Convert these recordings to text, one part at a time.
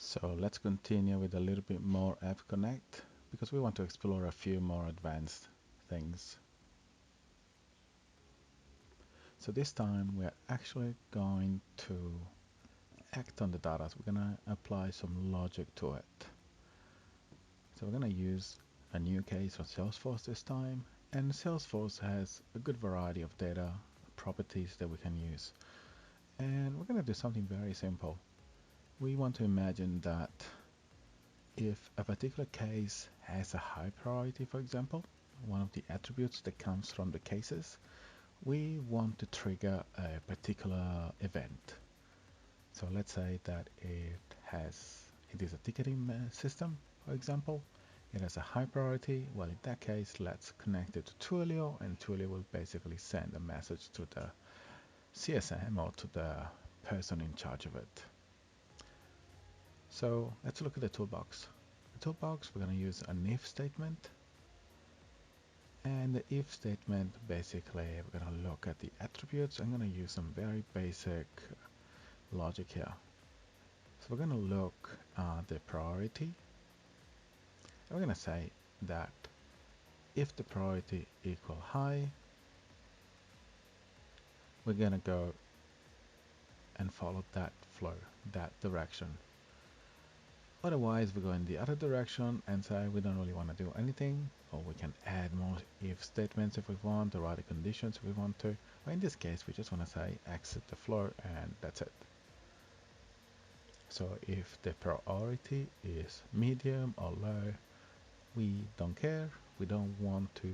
So let's continue with a little bit more App Connect because we want to explore a few more advanced things. So this time we're actually going to act on the data. So we're going to apply some logic to it. So we're going to use a new case for Salesforce this time. And Salesforce has a good variety of data properties that we can use. And we're going to do something very simple. We want to imagine that if a particular case has a high priority, for example, one of the attributes that comes from the cases, we want to trigger a particular event. So let's say that it is a ticketing system, for example. It has a high priority. Well, in that case, let's connect it to Twilio, and Twilio will basically send a message to the CSM or to the person in charge of it. So let's look at the toolbox. The toolbox, we're going to use an if statement. And the if statement, basically, we're going to look at the attributes. I'm going to use some very basic logic here. So we're going to look at the priority. And we're going to say that if the priority equal high, we're going to go and follow that flow, that direction. Otherwise, we go in the other direction and say we don't really want to do anything, or we can add more if statements if we want, or other conditions if we want to. But in this case, we just want to say exit the flow, and that's it. So if the priority is medium or low, we don't care. We don't want to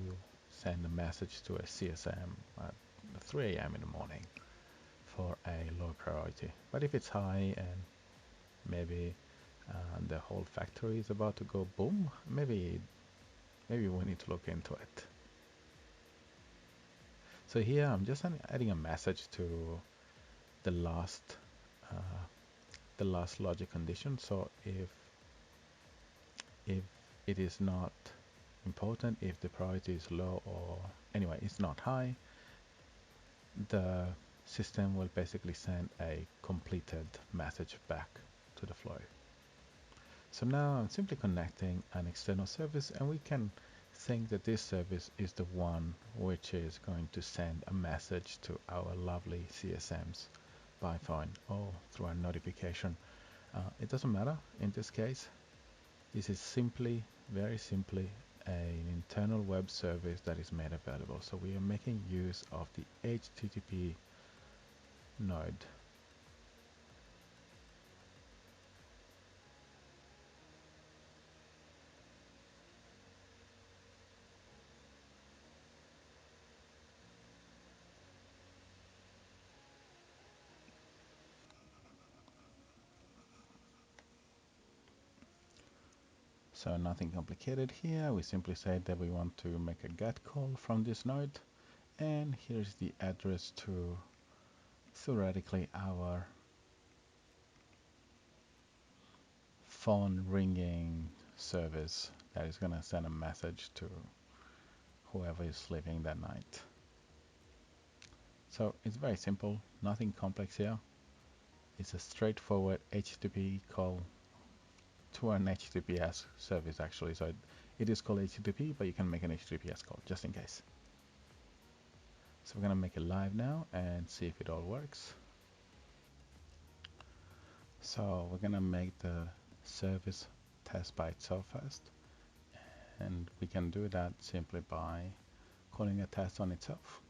send a message to a CSM at 3 a.m. in the morning for a low priority. But if it's high and maybe the whole factory is about to go boom, maybe we need to look into it. So here I'm just adding a message to the last logic condition. So if it is not important, if the priority is low, or anyway it's not high, the system will basically send a completed message back to the flow. So now I'm simply connecting an external service, and we can think that this service is the one which is going to send a message to our lovely CSMs by phone or through a notification. It doesn't matter in this case. This is simply, very simply, an internal web service that is made available. So we are making use of the HTTP node. So nothing complicated here. We simply say that we want to make a GET call from this node, and here's the address to theoretically our phone ringing service that is going to send a message to whoever is sleeping that night. So it's very simple, nothing complex here. It's a straightforward HTTP call to an HTTPS service actually. So it is called HTTP, but you can make an HTTPS call just in case. So we're going to make it live now and see if it all works. So we're going to make the service test by itself first. And we can do that simply by calling a test on itself.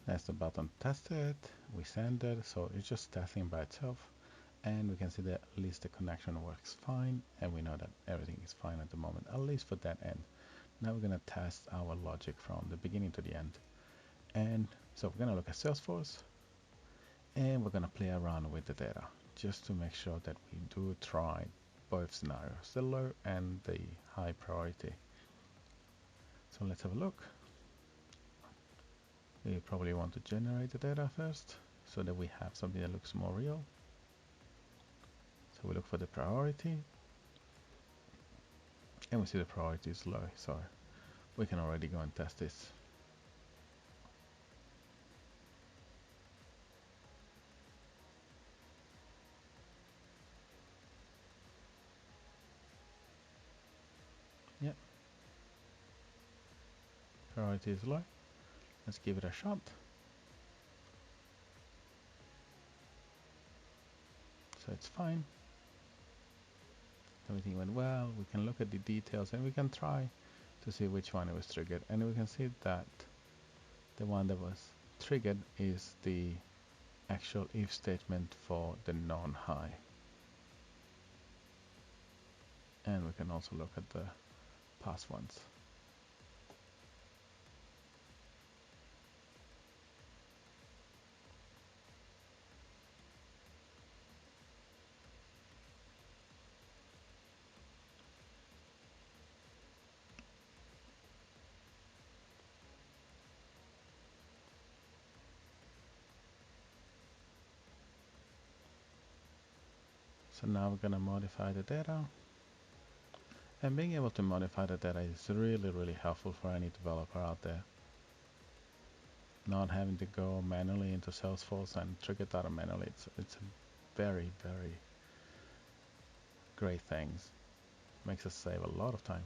That's the button tested. We send it, so it's just testing by itself. And we can see that at least the connection works fine, and we know that everything is fine at the moment, at least for that end. Now we're going to test our logic from the beginning to the end. And so we're going to look at Salesforce, and we're going to play around with the data just to make sure that we do try both scenarios, the low and the high priority. So let's have a look. We probably want to generate the data first so that we have something that looks more real. So we look for the priority, and we see the priority is low, so we can already go and test this. Priority is low. Let's give it a shot. So it's fine. Everything went well. We can look at the details and we can try to see which one was triggered. And we can see that the one that was triggered is the actual if statement for the non-high. And we can also look at the past ones. So now we're going to modify the data. And being able to modify the data is really helpful for any developer out there. Not having to go manually into Salesforce and trigger data manually. It's a very great thing. Makes us save a lot of time.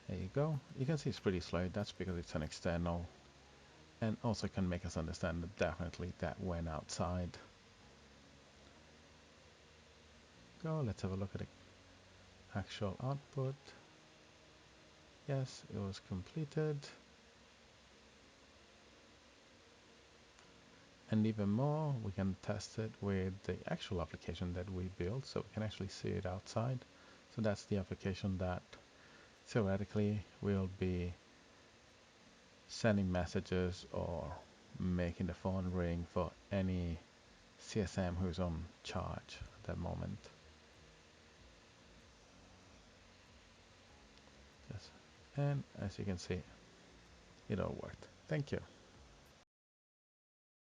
There you go. You can see it's pretty slow. That's because it's an external. And also can make us understand that definitely that went outside. Let's have a look at the actual output. Yes, it was completed. And even more, we can test it with the actual application that we built, so we can actually see it outside. So that's the application that theoretically will be sending messages or making the phone ring for any CSM who's on charge at that moment. Yes. And as you can see, it all worked. Thank you.